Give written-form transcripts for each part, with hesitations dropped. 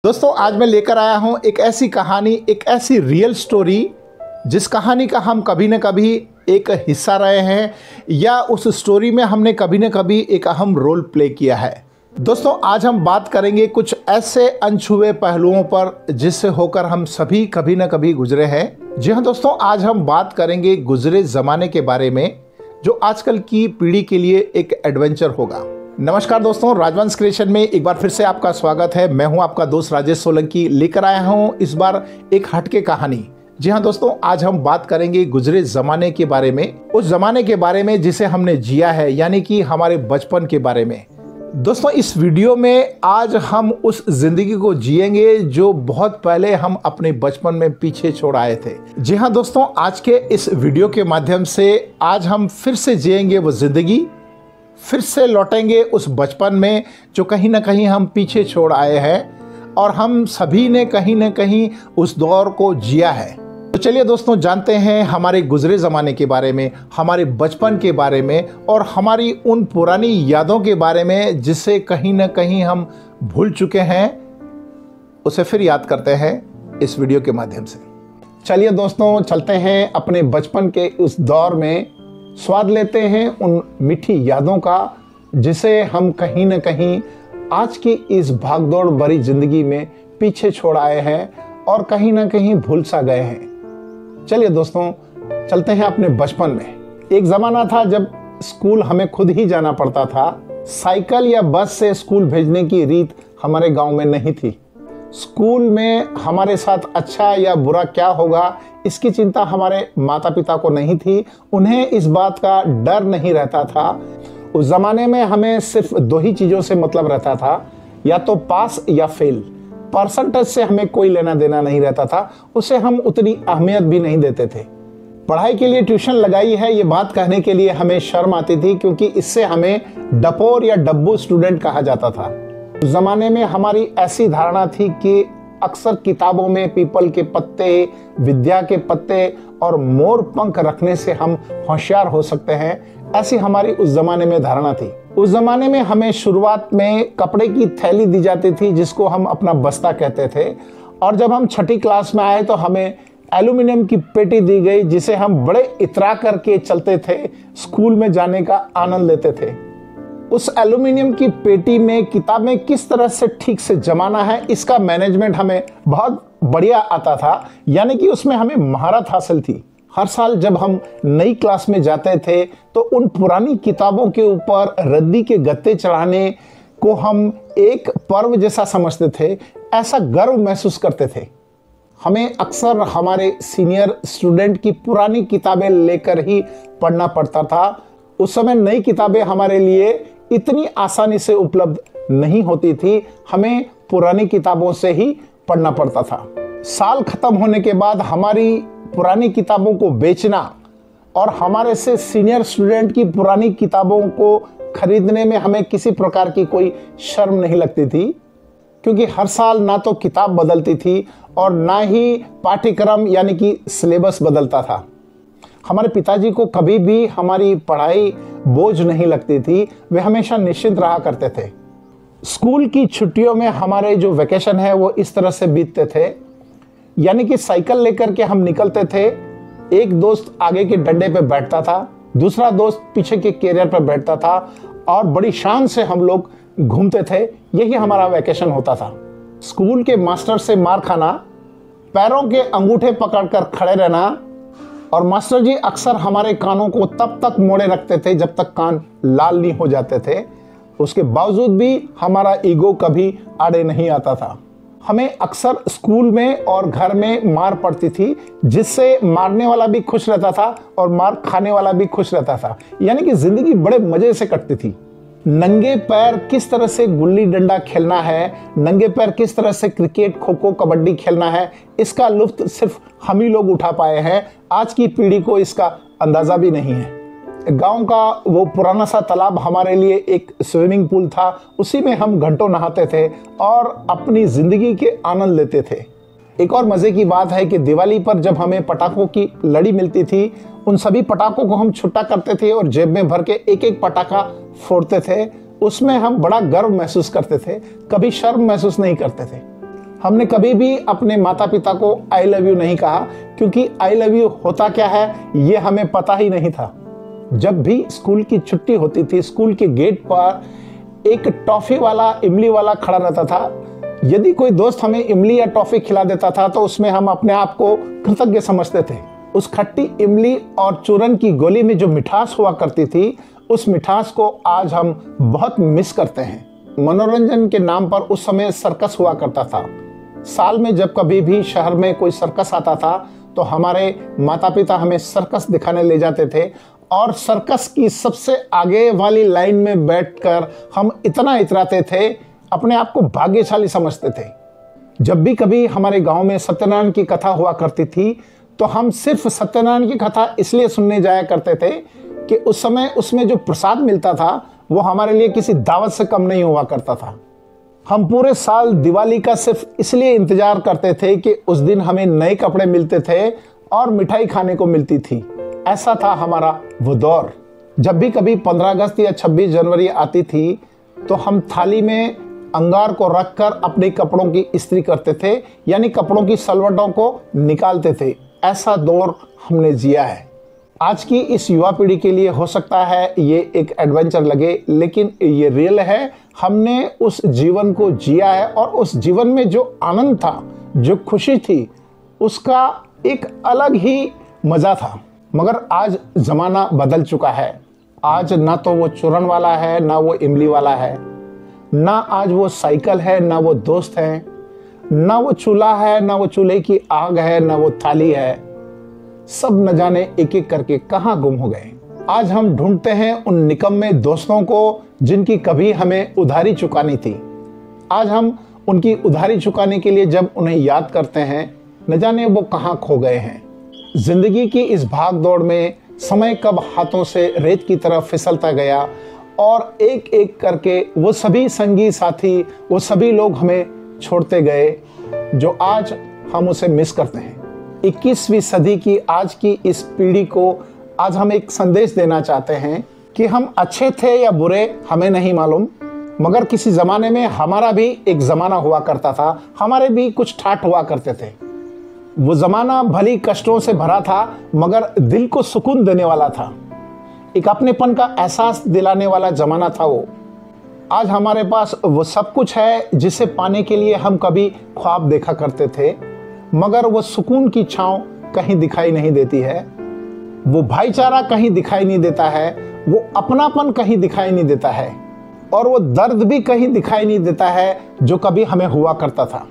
दोस्तों आज मैं लेकर आया हूं एक ऐसी कहानी, एक ऐसी रियल स्टोरी जिस कहानी का हम कभी न कभी एक हिस्सा रहे हैं या उस स्टोरी में हमने कभी न कभी एक अहम रोल प्ले किया है। दोस्तों आज हम बात करेंगे कुछ ऐसे अनछुए पहलुओं पर जिससे होकर हम सभी कभी न कभी गुजरे हैं। जी हाँ दोस्तों, आज हम बात करेंगे गुजरे ज़माने के बारे में जो आजकल की पीढ़ी के लिए एक एडवेंचर होगा। नमस्कार दोस्तों, राजवंश क्रिएशन में एक बार फिर से आपका स्वागत है। मैं हूं आपका दोस्त राजेश सोलंकी, लेकर आया हूं इस बार एक हटके कहानी। जी हां दोस्तों, आज हम बात करेंगे गुजरे ज़माने के बारे में, उस ज़माने के बारे में जिसे हमने जिया है, यानी कि हमारे बचपन के बारे में। दोस्तों इस वीडियो में आज हम उस जिंदगी को जिएंगे जो बहुत पहले हम अपने बचपन में पीछे छोड़ आए थे। जी हाँ दोस्तों, आज के इस वीडियो के माध्यम से आज हम फिर से जिएंगे वो जिंदगी, फिर से लौटेंगे उस बचपन में जो कहीं ना कहीं हम पीछे छोड़ आए हैं और हम सभी ने कहीं ना कहीं उस दौर को जिया है। तो चलिए दोस्तों जानते हैं हमारे गुजरे ज़माने के बारे में, हमारे बचपन के बारे में और हमारी उन पुरानी यादों के बारे में जिसे कहीं ना कहीं हम भूल चुके हैं, उसे फिर याद करते हैं इस वीडियो के माध्यम से। चलिए दोस्तों चलते हैं अपने बचपन के उस दौर में, स्वाद लेते हैं उन मीठी यादों का जिसे हम कहीं न कहीं आज की इस भागदौड़ भरी जिंदगी में पीछे छोड़ आए हैं और कहीं न कहीं भूल सा गए हैं। चलिए दोस्तों चलते हैं अपने बचपन में। एक ज़माना था जब स्कूल हमें खुद ही जाना पड़ता था। साइकिल या बस से स्कूल भेजने की रीत हमारे गांव में नहीं थी। स्कूल में हमारे साथ अच्छा या बुरा क्या होगा इसकी चिंता हमारे माता पिता को नहीं थी, उन्हें इस बात का डर नहीं रहता था। उस ज़माने में हमें सिर्फ दो ही चीज़ों से मतलब रहता था, या तो पास या फेल। परसेंटेज से हमें कोई लेना देना नहीं रहता था, उसे हम उतनी अहमियत भी नहीं देते थे। पढ़ाई के लिए ट्यूशन लगाई है ये बात कहने के लिए हमें शर्म आती थी, क्योंकि इससे हमें डपोर या डब्बू स्टूडेंट कहा जाता था। उस ज़माने में हमारी ऐसी धारणा थी कि अक्सर किताबों में पीपल के पत्ते, विद्या के पत्ते और मोर पंख रखने से हम होशियार हो सकते हैं, ऐसी हमारी उस ज़माने में धारणा थी। उस ज़माने में हमें शुरुआत में कपड़े की थैली दी जाती थी जिसको हम अपना बस्ता कहते थे, और जब हम छठी क्लास में आए तो हमें एल्यूमिनियम की पेटी दी गई जिसे हम बड़े इतरा करके चलते थे, स्कूल में जाने का आनंद लेते थे। उस एल्यूमिनियम की पेटी में किताबें किस तरह से ठीक से जमाना है इसका मैनेजमेंट हमें बहुत बढ़िया आता था, यानी कि उसमें हमें महारत हासिल थी। हर साल जब हम नई क्लास में जाते थे तो उन पुरानी किताबों के ऊपर रद्दी के गत्ते चढ़ाने को हम एक पर्व जैसा समझते थे, ऐसा गर्व महसूस करते थे। हमें अक्सर हमारे सीनियर स्टूडेंट की पुरानी किताबें लेकर ही पढ़ना पड़ता था। उस समय नई किताबें हमारे लिए इतनी आसानी से उपलब्ध नहीं होती थी, हमें पुरानी किताबों से ही पढ़ना पड़ता था। साल खत्म होने के बाद हमारी पुरानी किताबों को बेचना और हमारे से सीनियर स्टूडेंट की पुरानी किताबों को खरीदने में हमें किसी प्रकार की कोई शर्म नहीं लगती थी, क्योंकि हर साल ना तो किताब बदलती थी और ना ही पाठ्यक्रम यानी कि सिलेबस बदलता था। हमारे पिताजी को कभी भी हमारी पढ़ाई बोझ नहीं लगती थी, वे हमेशा निश्चिंत रहा करते थे। स्कूल की छुट्टियों में हमारे जो वेकेशन है वो इस तरह से बीतते थे, यानी कि साइकिल लेकर के हम निकलते थे। एक दोस्त आगे के डंडे पे बैठता था, दूसरा दोस्त पीछे के कैरियर पर बैठता था और बड़ी शान से हम लोग घूमते थे। यही हमारा वेकेशन होता था। स्कूल के मास्टर से मार खाना, पैरों के अंगूठे पकड़कर खड़े रहना, और मास्टर जी अक्सर हमारे कानों को तब तक मोड़े रखते थे जब तक कान लाल नहीं हो जाते थे। उसके बावजूद भी हमारा ईगो कभी आड़े नहीं आता था। हमें अक्सर स्कूल में और घर में मार पड़ती थी, जिससे मारने वाला भी खुश रहता था और मार खाने वाला भी खुश रहता था, यानी कि जिंदगी बड़े मजे से कटती थी। नंगे पैर किस तरह से गुल्ली डंडा खेलना है, नंगे पैर किस तरह से क्रिकेट, खो खो, कबड्डी खेलना है, इसका लुत्फ सिर्फ हम ही लोग उठा पाए हैं। आज की पीढ़ी को इसका अंदाजा भी नहीं है। गांव का वो पुराना सा तालाब हमारे लिए एक स्विमिंग पूल था, उसी में हम घंटों नहाते थे और अपनी जिंदगी के आनंद लेते थे। एक और मजे की बात है कि दिवाली पर जब हमें पटाखों की लड़ी मिलती थी, उन सभी पटाखों को हम छुट्टा करते थे और जेब में भर के एक एक पटाखा फोड़ते थे। उसमें हम बड़ा गर्व महसूस करते थे, कभी शर्म महसूस नहीं करते थे। हमने कभी भी अपने माता पिता को आई लव यू नहीं कहा, क्योंकि आई लव यू होता क्या है ये हमें पता ही नहीं था। जब भी स्कूल की छुट्टी होती थी, स्कूल के गेट पर एक टॉफी वाला, इमली वाला खड़ा रहता था। यदि कोई दोस्त हमें इमली या टॉफी खिला देता था तो उसमें हम अपने आप को कृतज्ञ समझते थे। उस खट्टी इमली और चूरन की गोली में जो मिठास हुआ करती थी, उस मिठास को आज हम बहुत मिस करते हैं। मनोरंजन के नाम पर उस समय सर्कस हुआ करता था। साल में जब कभी भी शहर में कोई सर्कस आता था तो हमारे माता पिता हमें सर्कस दिखाने ले जाते थे, और सर्कस की सबसे आगे वाली लाइन में बैठकर हम इतना इतराते थे, अपने आप को भाग्यशाली समझते थे। जब भी कभी हमारे गांव में सत्यनारायण की कथा हुआ करती थी तो हम सिर्फ सत्यनारायण की कथा इसलिए सुनने जाया करते थे कि उस समय उसमें जो प्रसाद मिलता था वो हमारे लिए किसी दावत से कम नहीं हुआ करता था। हम पूरे साल दिवाली का सिर्फ इसलिए इंतजार करते थे कि उस दिन हमें नए कपड़े मिलते थे और मिठाई खाने को मिलती थी। ऐसा था हमारा वो दौर। जब भी कभी 15 अगस्त या 26 जनवरी आती थी तो हम थाली में अंगार को रखकर अपने कपड़ों की इस्त्री करते थे, यानी कपड़ों की सलवटों को निकालते थे। ऐसा दौर हमने जिया है। आज की इस युवा पीढ़ी के लिए हो सकता है ये एक एडवेंचर लगे, लेकिन ये रियल है। हमने उस जीवन को जिया है और उस जीवन में जो आनंद था, जो खुशी थी, उसका एक अलग ही मजा था। मगर आज जमाना बदल चुका है। आज ना तो वो चूरन वाला है, ना वो इमली वाला है, ना आज वो साइकिल है, ना वो दोस्त है, ना वो चूल्हा है, ना वो चूल्हे की आग है, ना वो थाली है। सब न जाने एक एक करके कहाँ गुम हो गए। आज हम ढूंढते हैं उन निकम्मे दोस्तों को जिनकी कभी हमें उधारी चुकानी थी। आज हम उनकी उधारी चुकाने के लिए जब उन्हें याद करते हैं, न जाने वो कहाँ खो गए हैं। जिंदगी की इस भाग दौड़ में समय कब हाथों से रेत की तरफ फिसलता गया और एक एक करके वो सभी संगी साथी, वो सभी लोग हमें छोड़ते गए, जो आज हम उसे मिस करते हैं। 21वीं सदी की आज की इस पीढ़ी को आज हम एक संदेश देना चाहते हैं कि हम अच्छे थे या बुरे हमें नहीं मालूम, मगर किसी ज़माने में हमारा भी एक ज़माना हुआ करता था, हमारे भी कुछ ठाठ हुआ करते थे। वो ज़माना भली कष्टों से भरा था मगर दिल को सुकून देने वाला था। एक अपनेपन का एहसास दिलाने वाला ज़माना था वो। आज हमारे पास वो सब कुछ है जिसे पाने के लिए हम कभी ख्वाब देखा करते थे, मगर वो सुकून की छांव कहीं दिखाई नहीं देती है, वो भाईचारा कहीं दिखाई नहीं देता है, वो अपनापन कहीं दिखाई नहीं देता है, और वो दर्द भी कहीं दिखाई नहीं देता है जो कभी हमें हुआ करता था।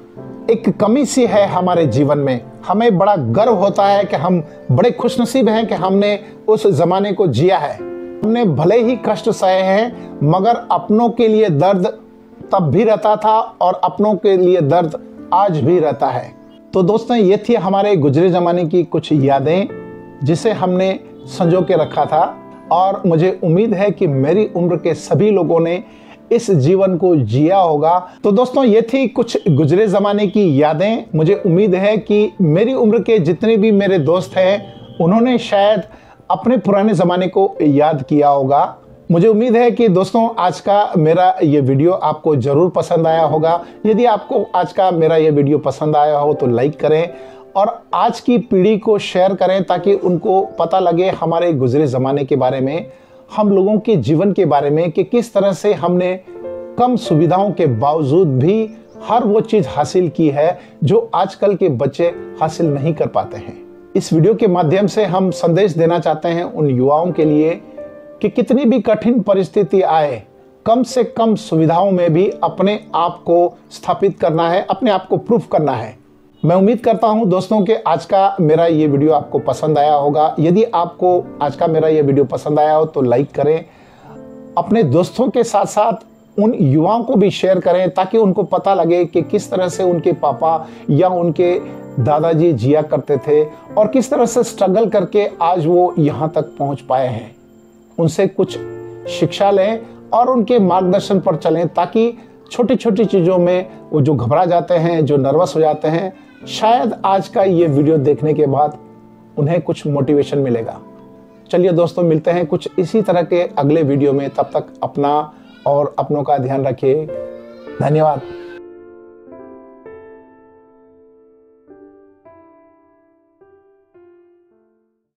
एक कमी सी है हमारे जीवन में। हमें बड़ा गर्व होता है कि हम बड़े खुशनसीब हैं कि हमने उस ज़माने को जिया है। हमने भले ही कष्ट सहे हैं, मगर अपनों के लिए दर्द तब भी रहता था और अपनों के लिए दर्द आज भी रहता है। तो दोस्तों, ये थी हमारे गुजरे ज़माने की कुछ यादें जिसे हमने संजो के रखा था, और मुझे उम्मीद है कि मेरी उम्र के सभी लोगों ने इस जीवन को जिया होगा। तो दोस्तों, ये थी कुछ गुजरे ज़माने की यादें। मुझे उम्मीद है कि मेरी उम्र के जितने भी मेरे दोस्त हैं उन्होंने शायद अपने पुराने ज़माने को याद किया होगा। मुझे उम्मीद है कि दोस्तों आज का मेरा ये वीडियो आपको ज़रूर पसंद आया होगा। यदि आपको आज का मेरा ये वीडियो पसंद आया हो तो लाइक करें और आज की पीढ़ी को शेयर करें, ताकि उनको पता लगे हमारे गुजरे ज़माने के बारे में, हम लोगों के जीवन के बारे में, कि किस तरह से हमने कम सुविधाओं के बावजूद भी हर वो चीज़ हासिल की है जो आजकल के बच्चे हासिल नहीं कर पाते हैं। इस वीडियो के माध्यम से हम संदेश देना चाहते हैं उन युवाओं के लिए कि कितनी भी कठिन परिस्थिति आए, कम से कम सुविधाओं में भी अपने आप को स्थापित करना है, अपने आप को प्रूफ करना है। मैं उम्मीद करता हूं दोस्तों कि आज का मेरा ये वीडियो आपको पसंद आया होगा। यदि आपको आज का मेरा ये वीडियो पसंद आया हो तो लाइक करें, अपने दोस्तों के साथ साथ उन युवाओं को भी शेयर करें, ताकि उनको पता लगे कि किस तरह से उनके पापा या उनके दादाजी जिया करते थे और किस तरह से स्ट्रगल करके आज वो यहाँ तक पहुँच पाए हैं। उनसे कुछ शिक्षा लें और उनके मार्गदर्शन पर चलें, ताकि छोटी छोटी चीज़ों में वो जो घबरा जाते हैं, जो नर्वस हो जाते हैं, शायद आज का ये वीडियो देखने के बाद उन्हें कुछ मोटिवेशन मिलेगा। चलिए दोस्तों, मिलते हैं कुछ इसी तरह के अगले वीडियो में। तब तक अपना और अपनों का ध्यान रखिए। धन्यवाद।